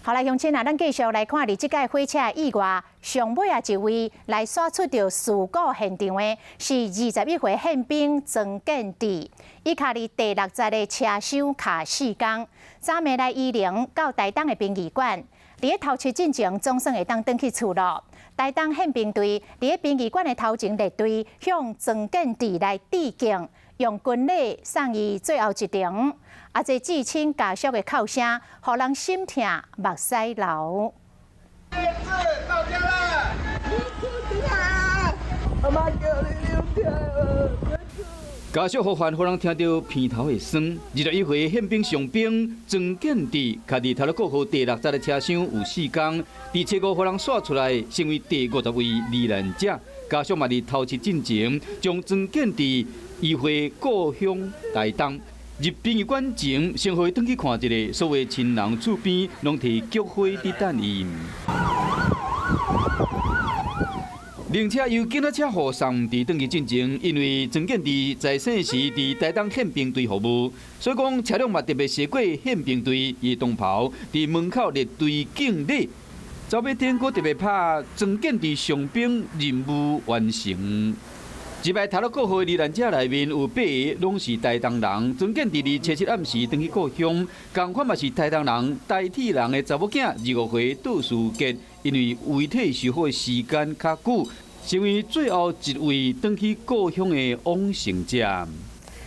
好来，乡亲啊，咱继续来看，伫即届火车以外，上尾一位来刷出着事故现场的，是21岁宪兵曾建志。伊卡伫第6节的车厢卡4天，早暝来伊陵到台东的殡仪馆，伫咧头7进前总算会当转去厝咯。台东宪兵队伫咧殡仪馆的头前列队，向曾建志来致敬，用军礼送伊最后一程。 啊！这至亲家属的哭声，互人心痛目屎流。到家了！阿妈叫你留下。家属呼唤，互人听到鼻头的酸。21岁宪兵上兵曾建志，徛伫头路国号第6节的车厢有4天，伫车5互人刷出来，成为第50位罹难者。家属嘛伫头7进前，将曾建志移回故乡台东。 入殡仪馆前，先回转去看一下，所有亲人厝边拢摕菊花伫等伊。灵车由警察车护送伫转去进前，因为曾建志在生时伫台东宪兵队服务，所以讲车辆嘛特别驶过宪兵队伊同袍，伫门口列队敬礼。走马灯阁特别拍曾建志上兵任务完成。 一摆头路国号罹难者内面有8个拢是台东人，曾建志伫初7暗时转去故乡，同款嘛是台东人台铁人的查某囝25岁杜淑杰，因为遗体修好的时间较久，成为最后一位转去故乡的往生者。